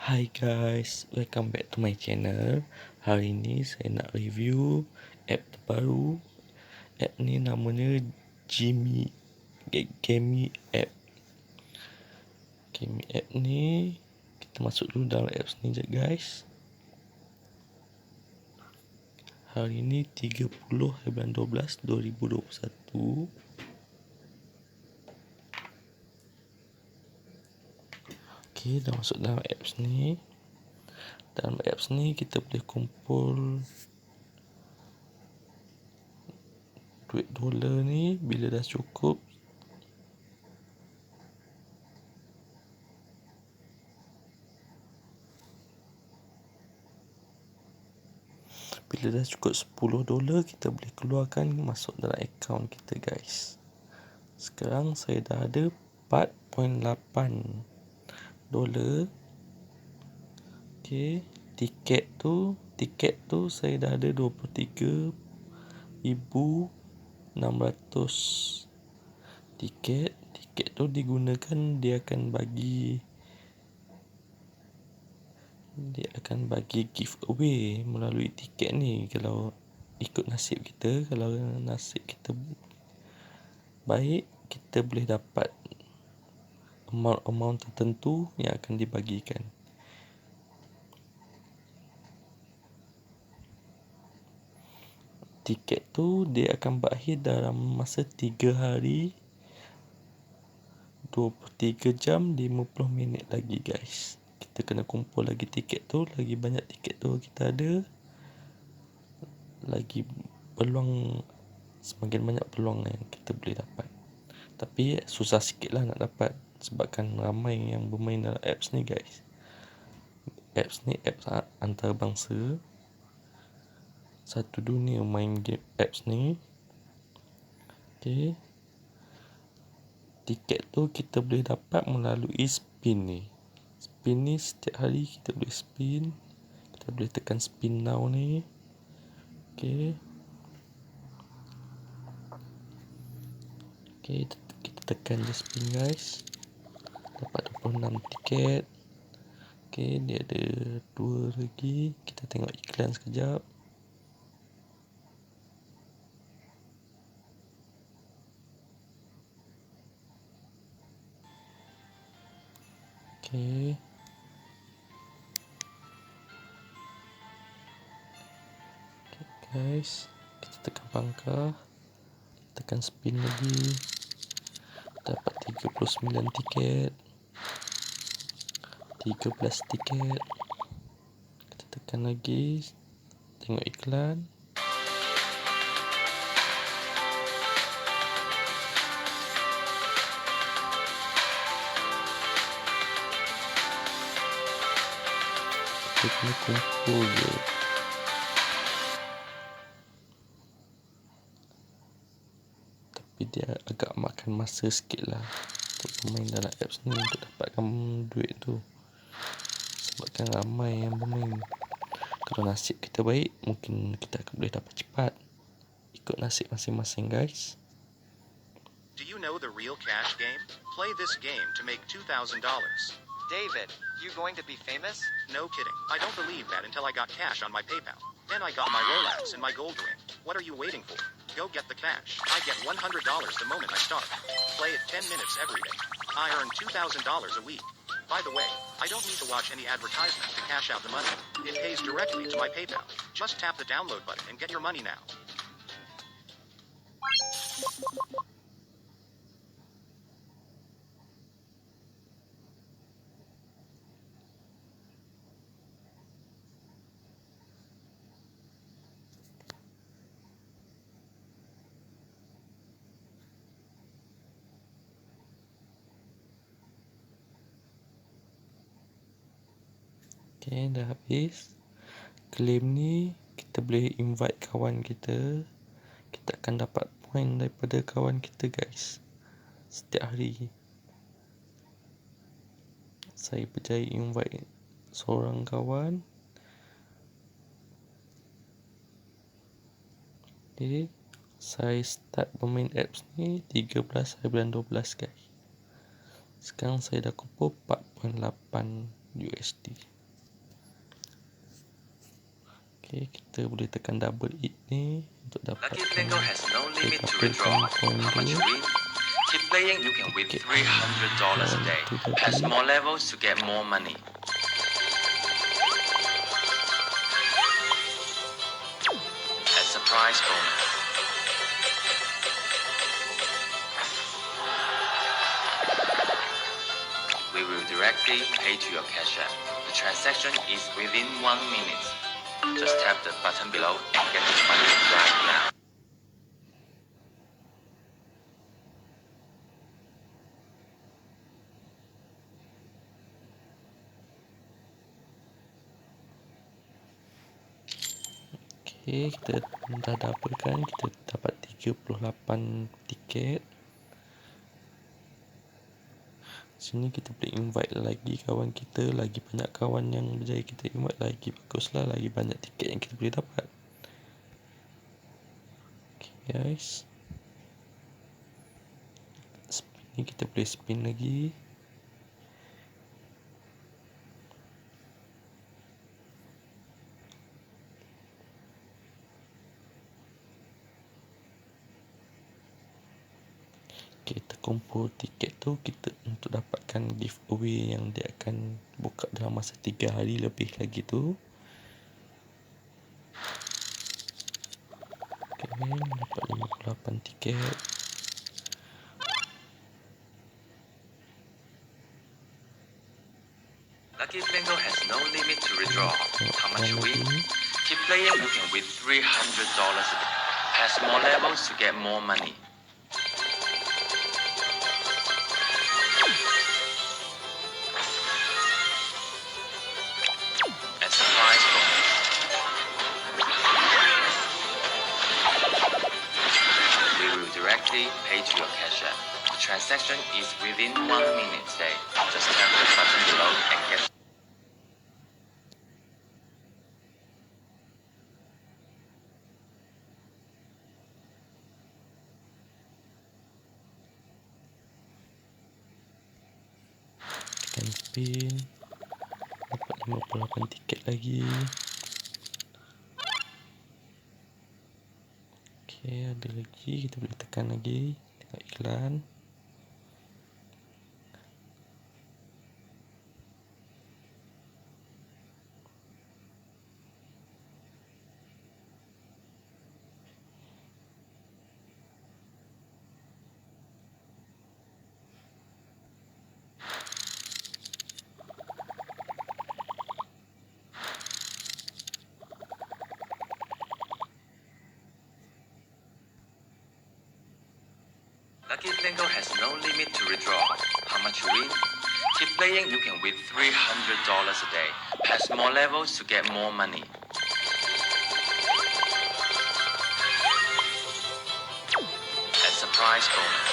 Hi guys, welcome back to my channel. Hari ni saya nak review app terbaru. App ni namanya Gammy app. Gammy app ni kita masuk dulu dalam apps ni je guys. Hari ni 30/12/2021. Okay, dah masuk dalam apps ni. Dalam apps ni kita boleh kumpul duit dolar ni bila dah cukup. Bila dah cukup $10, kita boleh keluarkan masuk dalam akaun kita guys. Sekarang saya dah ada $4.8. Okey, tiket tu saya dah ada 23,600 tiket. Tiket tu digunakan, dia akan bagi giveaway melalui tiket ni. Kalau ikut nasib kita, kalau nasib kita baik, kita boleh dapat amount tertentu yang akan dibagikan. Tiket tu dia akan berakhir dalam masa 3 hari 23 jam 50 minit lagi guys. Kita kena kumpul lagi tiket tu. Lagi banyak tiket tu kita ada, lagi peluang, semakin banyak peluang yang kita boleh dapat. Tapi susah sikit lah nak dapat, sebabkan ramai yang bermain dalam apps ni guys. Apps ni apps antarabangsa, satu dunia main game apps ni. Okay, tiket tu kita boleh dapat melalui spin ni. Spin ni setiap hari kita boleh spin. Kita boleh tekan spin now ni. Okay, kita tekan je spin guys. Dapat 26 tiket. Okay, dia ada 2 lagi. Kita tengok iklan sekejap. Okay, guys, kita tekan pangkah, tekan spin lagi. Dapat 39 tiket, 13 tiket. Kita tekan lagi, tengok iklan. Kita kena kumpul je. Tapi dia agak makan masa sikit lah untuk bermain dalam apps ni, untuk dapatkan duit tu. Sebabkan ramai yang bermain. Kalau nasib kita baik, mungkin kita akan boleh dapat cepat. Ikut nasib masing-masing guys. Do you know the real cash game? Play this game to make $2,000. David, you going to be famous? No kidding. I don't believe that until I got cash on my PayPal. Then I got my Rolex and my gold ring. What are you waiting for? Go get the cash. I get $100 the moment I start. Play it 10 minutes every day. I earn $2,000 a week. By the way, I don't need to watch any advertisements to cash out the money. It pays directly to my PayPal. Just tap the download button and get your money now. Okay, dah habis. Claim ni kita boleh invite kawan kita. Kita akan dapat point daripada kawan kita guys. Setiap hari saya berjaya invite seorang kawan. Okay, saya start bermain apps ni 13/12 guys. Sekarang saya dah kumpul $4.8 USD. Okay, kita boleh tekan double it ni untuk dapatkan Lucky Bingo has no limit to dapatkan withdraw. poin How much you dia. win? Keep playing, you can win Okay. $300 a day. Itu tadi. Pass more levels to get more money. As a prize bonus. We will directly pay to your cash app. The transaction is within 1 minute. Just tap the button below and get your money right now. Okay, kita dah double kan, kita dapat 38 tiket. Sini kita boleh invite lagi kawan kita, lagi banyak kawan yang berjaya kita invite lagi baguslah, lagi banyak tiket yang kita boleh dapat. Okay guys, spin ni kita boleh spin lagi. Kita kumpul tiket tu kita untuk dapatkan giveaway yang dia akan buka dalam masa 3 hari lebih lagi tu. Okay, dapat 58 tiket. Lucky Bingo has no limit to withdraw. How much you win? Lagi. Keep playing, you can win $300 a day. Pass more levels to get more money. As a prize bonus. We will directly pay to your cash app. The transaction is within 1 minute today. Just tap the button below and get Tekan spin, dapat 58 tiket lagi. Okay, ada lagi, kita boleh tekan lagi, tengok iklan. Lucky Bingo has no limit to withdraw. How much you win? Keep playing, you can win $300 a day. Pass more levels to get more money. As a prize bonus.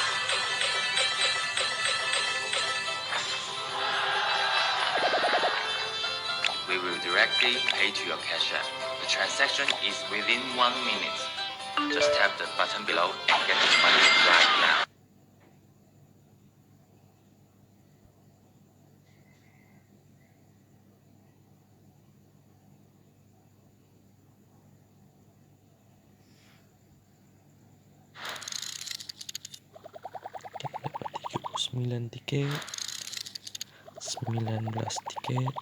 We will directly pay to your cash app. The transaction is within 1 minute. Just tap the button below and get your money right now. Dapat 39 tiket, 19 tiket.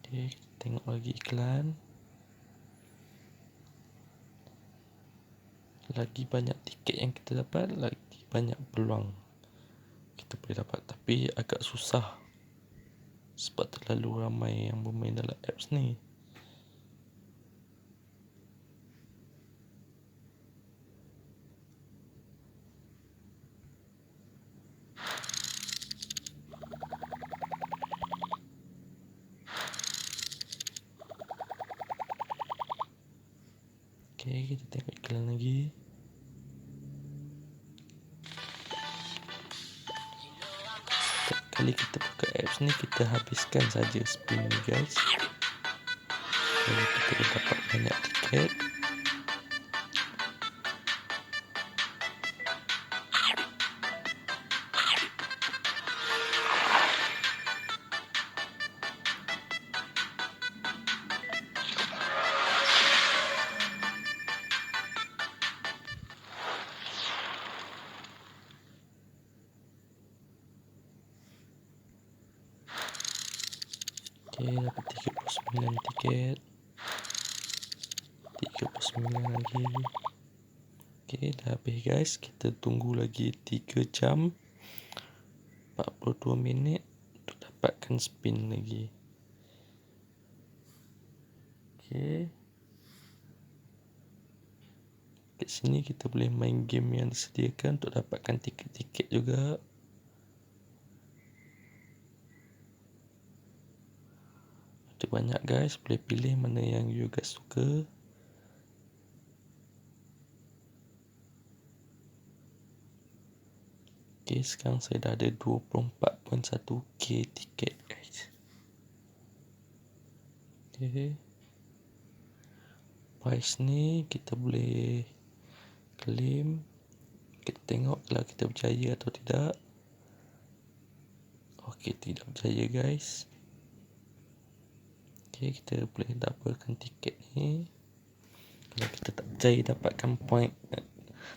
Okay, kita tengok lagi iklan. Lagi banyak tiket yang kita dapat, lagi banyak peluang kita boleh dapat. Tapi agak susah sebab terlalu ramai yang bermain dalam apps ni. Okay, kita tengok iklan lagi. Setiap kali kita buka apps ni, kita habiskan saja spin ni guys. Jadi kita boleh dapat banyak tiket. Okay, dapat 39 tiket. 39 lagi. Okay, dah habis guys. Kita tunggu lagi 3 jam 42 minit untuk dapatkan spin lagi. Okay. Kat sini kita boleh main game yang disediakan untuk dapatkan tiket-tiket juga. Ada banyak guys, boleh pilih mana yang you guys suka. Okay, sekarang saya dah ada 24.1k tiket guys. Okay. Price ni kita boleh claim. Kita tengok kalau kita berjaya atau tidak. Okay, tidak berjaya guys. Okay, kita boleh doublekan tiket ni. Kalau kita tak berjaya dapatkan point,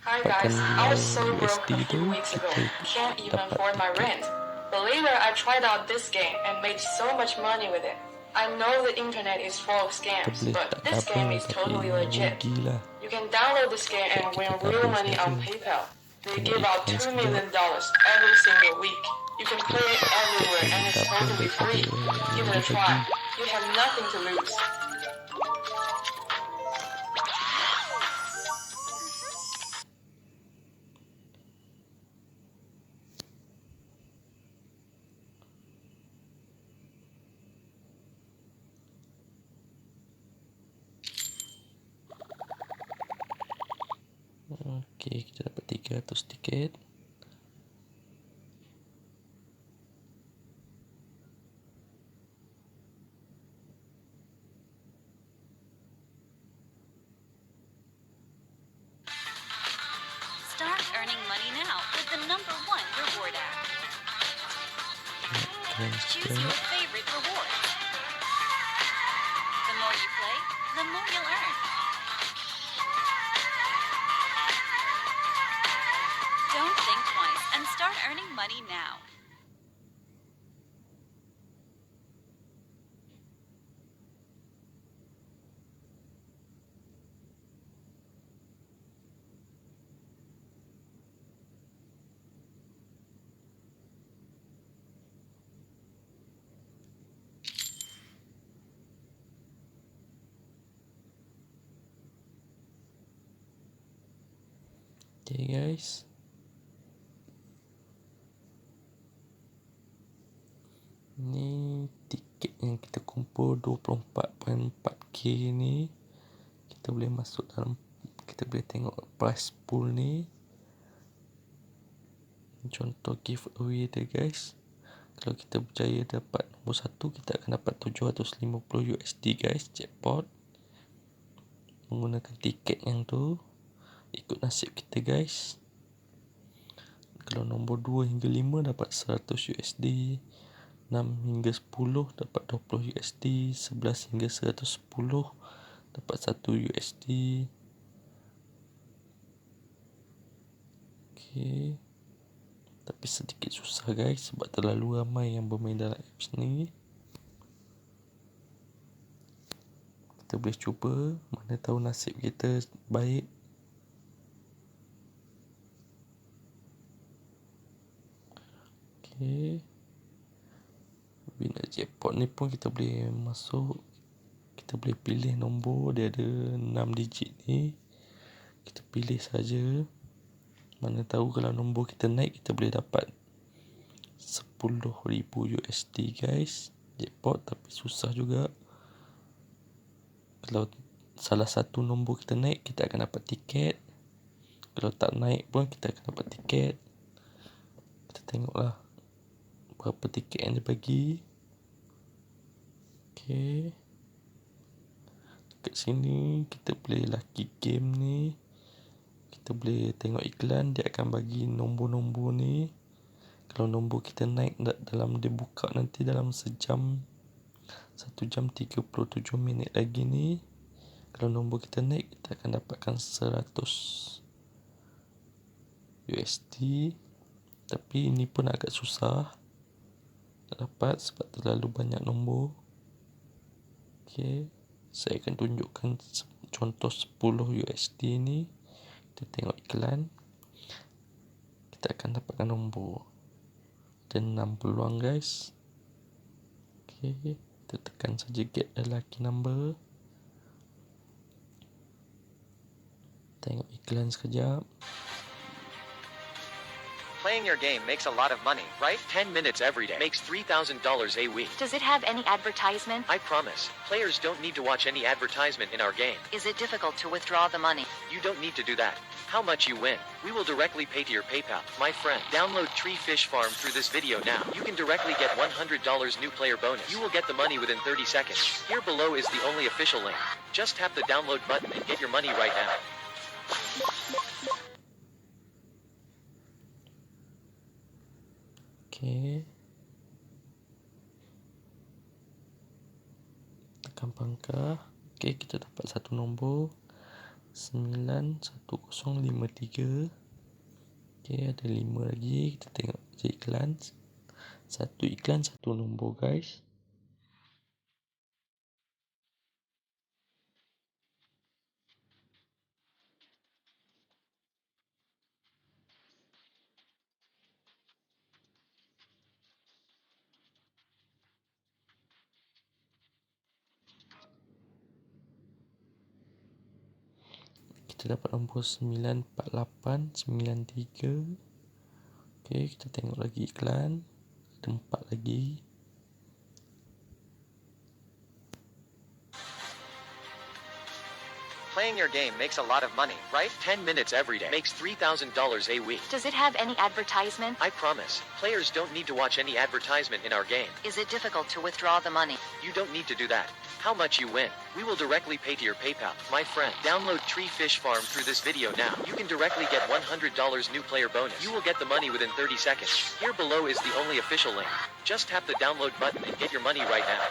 Hi dapatkan guys, I was so broke USD a tu, few weeks ago. kita Can't even dapat afford my tiket. rent. But later I tried out this game and made so much money with it. I know the internet is full of Kita scams, boleh but tak this game double is tapi totally legit. rugilah. You can download this game and win Kita real double money on saja. PayPal. They Tengok give out iklan $2 sekejap. million every single week. You can play it everywhere and it's Double totally daripada free. Give yang it a dia try. bagi. You have nothing to lose. Okay, kita dapat 300 tiket. Start earning money now with the #1 reward app. Keren Choose your sekejap. favorite rewards. The more you play, the more you'll earn. Don't think twice and start earning money now. Okay guys. Ni tiket yang kita kumpul 24.4k ni. Kita boleh masuk dalam, kita boleh tengok price pool ni. Contoh giveaway dia guys. Kalau kita berjaya dapat nombor 1, kita akan dapat 750 USD guys, jackpot. Menggunakan tiket yang tu, ikut nasib kita guys. Kalau nombor 2 hingga 5 dapat 100 USD, 6 hingga 10 dapat 20 USD, 11 hingga 110 dapat 1 USD. Okay. Tapi sedikit susah guys sebab terlalu ramai yang bermain dalam apps ni. Kita boleh cuba, mana tahu nasib kita baik. Okay. Bila jackpot ni pun kita boleh masuk. Kita boleh pilih nombor, dia ada 6 digit ni. Kita pilih saja. Mana tahu kalau nombor kita naik, kita boleh dapat 10,000 USD guys, jackpot. Tapi susah juga. Kalau salah satu nombor kita naik, kita akan dapat tiket. Kalau tak naik pun, kita akan dapat tiket. Kita tengoklah berapa tiket yang dia bagi. Okay. Dekat sini kita boleh lucky game ni. Kita boleh tengok iklan, dia akan bagi nombor-nombor ni. Kalau nombor kita naik dalam, dia buka nanti dalam sejam, 1 jam 37 minit lagi ni. Kalau nombor kita naik, kita akan dapatkan 100 USD. Tapi ini pun agak susah nak dapat sebab terlalu banyak nombor. Okay, saya akan tunjukkan contoh 10 USD ni. Kita tengok iklan, kita akan dapatkan nombor. Ada 6 peluang guys. Okay, kita tekan saja get a lucky number. Tengok iklan sekejap. Playing your game makes a lot of money, right? 10 minutes every day makes $3,000 a week. Does it have any advertisement? I promise, players don't need to watch any advertisement in our game. Is it difficult to withdraw the money? You don't need to do that. How much you win, we will directly pay to your PayPal. My friend, download Tree Fish Farm through this video now. You can directly get $100 new player bonus. You will get the money within 30 seconds. Here below is the only official link. Just tap the download button and get your money right now. Okay, tekan pangkah. Okay, kita dapat satu nombor 91053. Okay, ada 5 lagi. Kita tengok je iklan. Satu iklan, satu nombor guys. Kita dapat nombor 94893. Okay, kita tengok lagi iklan. Ada 4 lagi. Playing your game makes a lot of money, right? 10 minutes every day makes $3,000 a week. Does it have any advertisement? I promise, players don't need to watch any advertisement in our game. Is it difficult to withdraw the money? You don't need to do that. How much you win, we will directly pay to your PayPal. My friend, download Tree Fish Farm through this video now. You can directly get $100 new player bonus. You will get the money within 30 seconds. Here below is the only official link. Just tap the download button and get your money right now.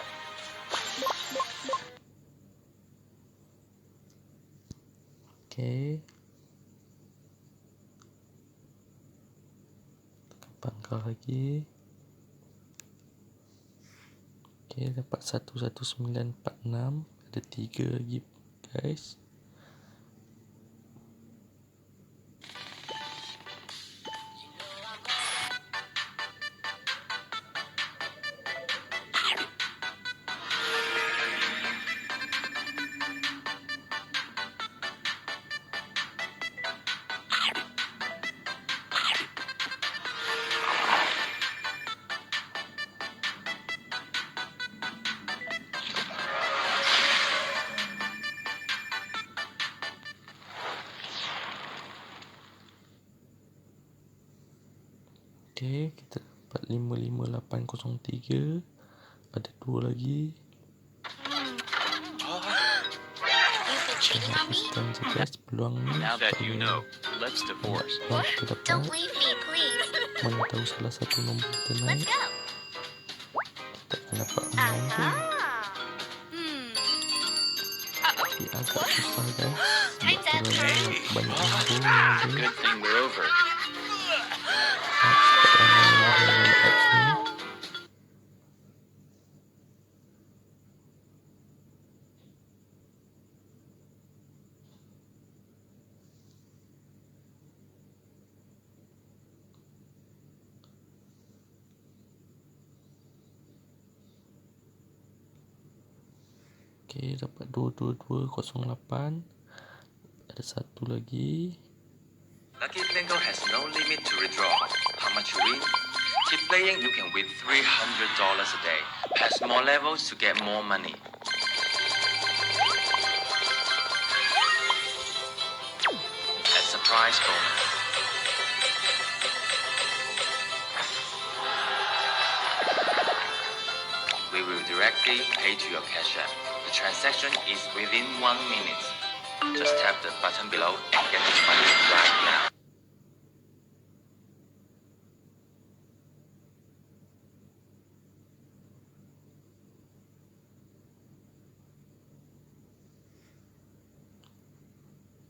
Okay, tekan pangkal lagi. Okay, dapat 11946. Ada 3 lagi guys. Okay, kita dapat 55803. Ada 2 lagi. Hapuskan je guys peluang ni. Now that you know, let's divorce. Kita Don't dapat. leave me, please. Mana tahu salah satu nombor kita naik, Let's go. kita akan dapat menang tu. Hmm. Tapi agak susah guys. Time's up. Kerana banyak nombor yang ada. Good thing we're over. Okay, dapat 22208. Ada satu lagi. Lucky Bingo has no limit to withdraw. How much you win? Keep playing, you can win $300 a day. Pass more levels to get more money. A surprise bonus. We will directly pay to your cash app. The transaction is within 1 minute. Just tap the button below and get this money right now.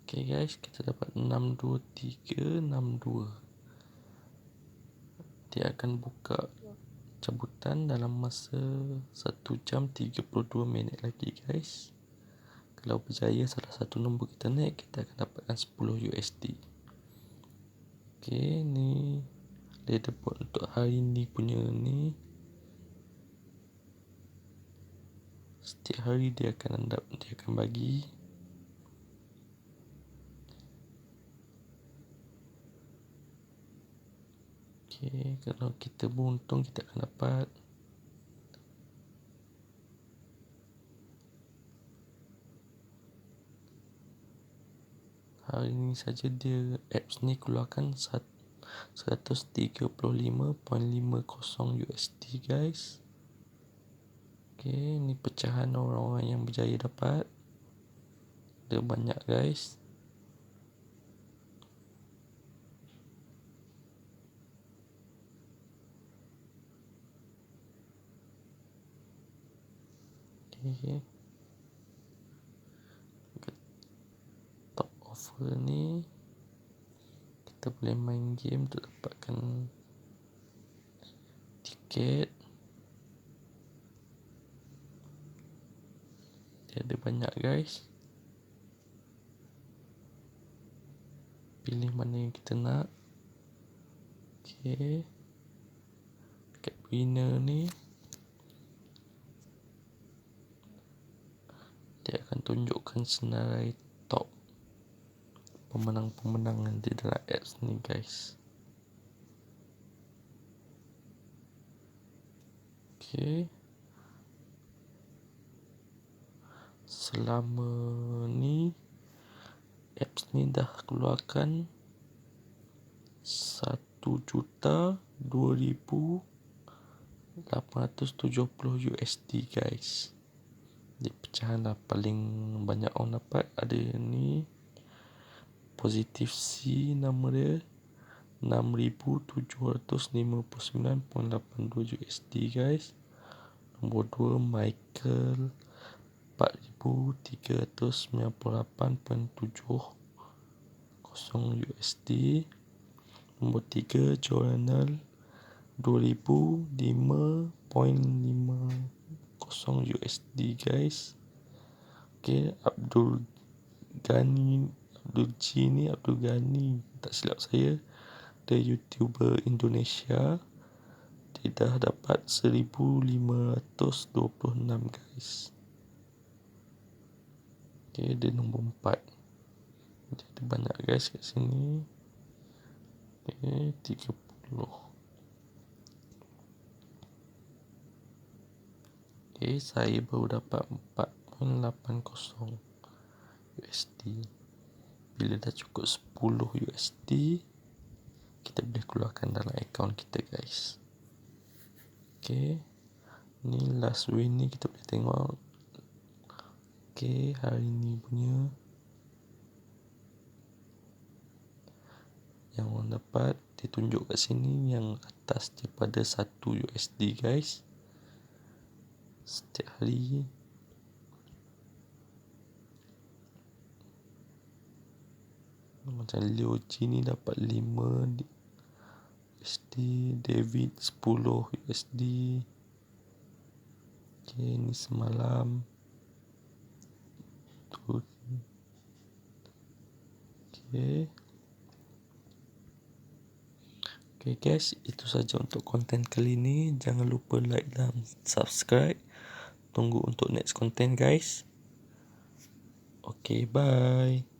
Okay guys, kita dapat 62362. Dia akan buka cabutan dalam masa 1 jam 32 minit lagi guys. Kalau berjaya salah satu nombor kita naik, kita akan dapatkan 10 USD. Okey, ni leaderboard untuk hari ni punya ni. Setiap hari dia akan bagi. Okey, kalau kita beruntung kita akan dapat hari ni saja dia apps ni keluarkan 135.50 USD guys. Okey, ni pecahan orang-orang yang berjaya dapat. Dia banyak guys. Okey. Top offer ni kita boleh main game untuk dapatkan tiket. Dia ada banyak guys. Pilih mana yang kita nak. Okey. Dekat winner ni dia akan tunjukkan senarai top pemenang-pemenang di dalam apps ni guys. Okey. Selama ni apps ni dah keluarkan 1,02,870 USD guys. Di pecahan lah paling banyak orang dapat ada ni Positive C, nama dia 6,759.82 USD guys. Nombor 2 Michael 4,398.70 USD. Nombor 3 Journal 2,005.50 USD guys. Okey, Abdul Ghani, tak silap saya, dia YouTuber Indonesia. Dia dah dapat 1,526 guys. Okey, dia nombor 4. Jadi banyak guys kat sini. Okey, 30. Okay, saya baru dapat 4.80 USD. Bila dah cukup 10 USD, kita boleh keluarkan dalam akaun kita guys. Okay, ni last win ni kita boleh tengok. Okay, hari ni punya yang orang dapat ditunjuk kat sini, yang atas daripada 1 USD guys. Setiap hari macam Leo G ni dapat 5 USD, David 10 USD. Okay, ni semalam tu. Okay guys, itu saja untuk konten kali ni. Jangan lupa like dan subscribe. Tunggu untuk next content guys. Okay, bye.